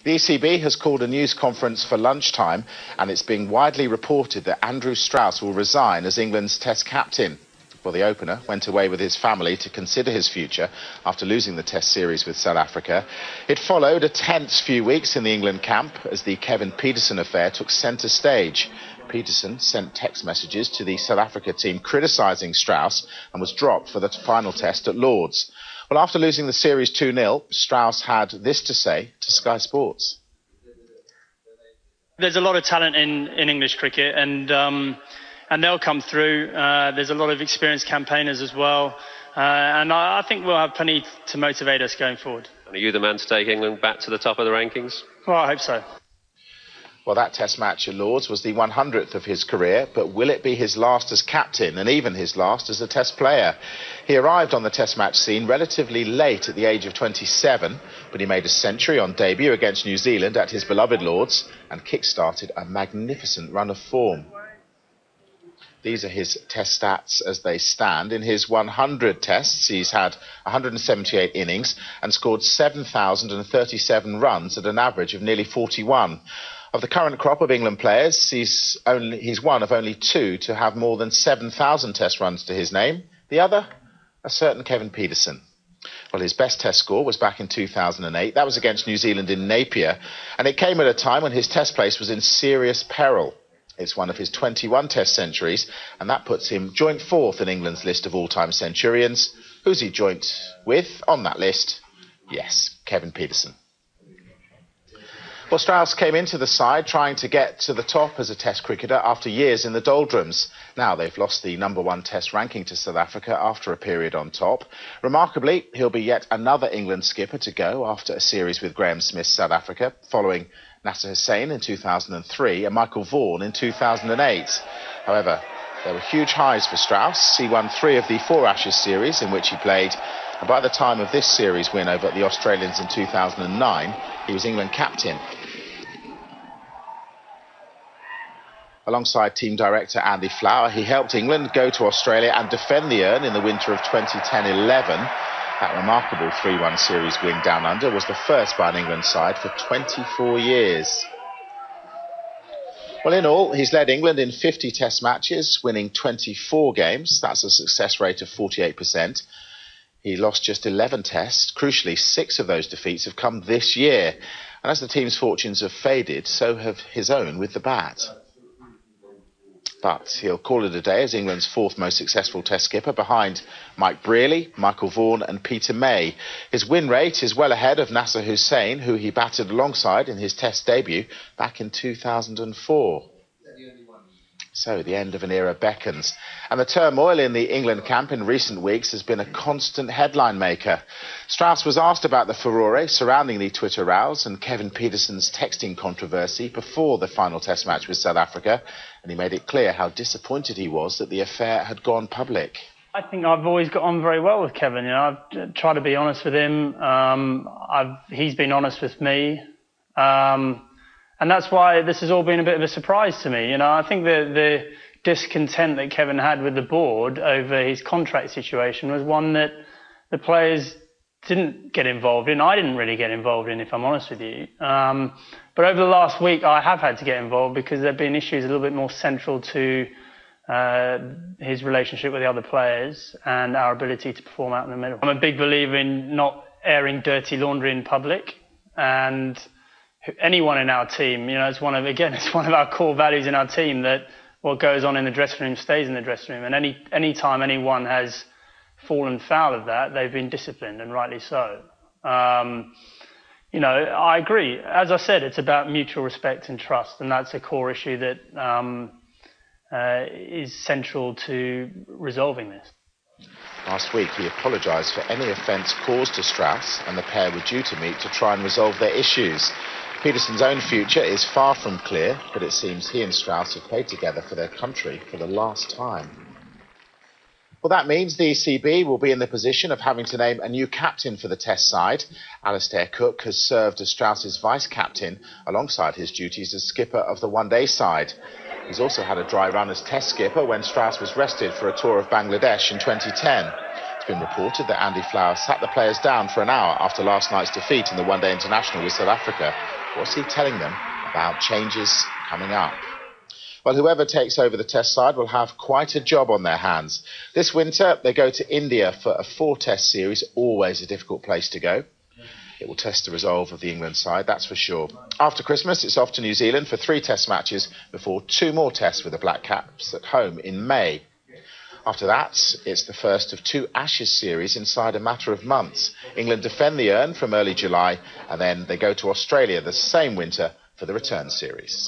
The ECB has called a news conference for lunchtime, and it's being widely reported that Andrew Strauss will resign as England's Test captain. Well, the opener went away with his family to consider his future after losing the Test series with South Africa. It followed a tense few weeks in the England camp as the Kevin Pietersen affair took centre stage. Pietersen sent text messages to the South Africa team criticising Strauss and was dropped for the final Test at Lord's. Well, after losing the series 2-0, Strauss had this to say to Sky Sports. There's a lot of talent in English cricket, and they'll come through. There's a lot of experienced campaigners as well, and I think we'll have plenty to motivate us going forward. And are you the man to take England back to the top of the rankings? Well, I hope so. Well, that Test match at Lord's was the 100th of his career, but will it be his last as captain and even his last as a Test player? He arrived on the Test match scene relatively late at the age of 27, but he made a century on debut against New Zealand at his beloved Lord's and kick-started a magnificent run of form. These are his Test stats as they stand. In his 100 Tests, he's had 178 innings and scored 7,037 runs at an average of nearly 41. Of the current crop of England players, he's one of only two to have more than 7,000 Test runs to his name. The other, a certain Kevin Pietersen. Well, his best Test score was back in 2008. That was against New Zealand in Napier, and it came at a time when his Test place was in serious peril. It's one of his 21 Test centuries, and that puts him joint fourth in England's list of all-time centurions. Who's he joint with on that list? Yes, Kevin Pietersen. Well, Strauss came into the side trying to get to the top as a Test cricketer after years in the doldrums. Now they've lost the #1 Test ranking to South Africa after a period on top. Remarkably, he'll be yet another England skipper to go after a series with Graham Smith's South Africa, following Nasser Hussain in 2003 and Michael Vaughan in 2008. However, there were huge highs for Strauss. He won 3 of the 4 Ashes series in which he played, and by the time of this series win over the Australians in 2009, he was England captain. Alongside team director Andy Flower, he helped England go to Australia and defend the urn in the winter of 2010-11. That remarkable 3-1 series win down under was the first by an England side for 24 years. Well, in all, he's led England in 50 Test matches, winning 24 games. That's a success rate of 48%. He lost just 11 Tests. Crucially, 6 of those defeats have come this year. And as the team's fortunes have faded, so have his own with the bat. But he'll call it a day as England's 4th most successful Test skipper, behind Mike Brearley, Michael Vaughan and Peter May. His win rate is well ahead of Nasser Hussain, who he batted alongside in his Test debut back in 2004. So the end of an era beckons. And the turmoil in the England camp in recent weeks has been a constant headline maker. Strauss was asked about the furore surrounding the Twitter rows and Kevin Pietersen's texting controversy before the final Test match with South Africa, and he made it clear how disappointed he was that the affair had gone public. I think I've always got on very well with Kevin. You know, I've tried to be honest with him. He's been honest with me. And that's why this has all been a bit of a surprise to me. You know, I think the discontent that Kevin had with the board over his contract situation was one that the players didn't get involved in. I didn't really get involved in, if I'm honest with you. But over the last week, I have had to get involved because there have been issues a little bit more central to his relationship with the other players and our ability to perform out in the middle. I'm a big believer in not airing dirty laundry in public, and anyone in our team, you know, it's one of our core values in our team that what goes on in the dressing room stays in the dressing room. And any time anyone has fallen foul of that, they've been disciplined, and rightly so. You know, I agree. As I said, it's about mutual respect and trust, and that's a core issue that is central to resolving this. Last week, he apologised for any offence caused to Strauss, and the pair were due to meet to try and resolve their issues. Pietersen's own future is far from clear, but it seems he and Strauss have played together for their country for the last time. Well, that means the ECB will be in the position of having to name a new captain for the Test side. Alastair Cook has served as Strauss's vice-captain alongside his duties as skipper of the one-day side. He's also had a dry run as Test skipper when Strauss was rested for a tour of Bangladesh in 2010. been reported that Andy Flower sat the players down for an hour after last night's defeat in the one-day international with South Africa. What's he telling them about changes coming up? Well, whoever takes over the Test side will have quite a job on their hands. This winter, they go to India for a 4-Test series, always a difficult place to go. It will test the resolve of the England side, that's for sure. After Christmas, it's off to New Zealand for 3 Test matches before 2 more Tests with the Black Caps at home in May. After that, it's the first of 2 Ashes series inside a matter of months. England defend the urn from early July, and then they go to Australia the same winter for the return series.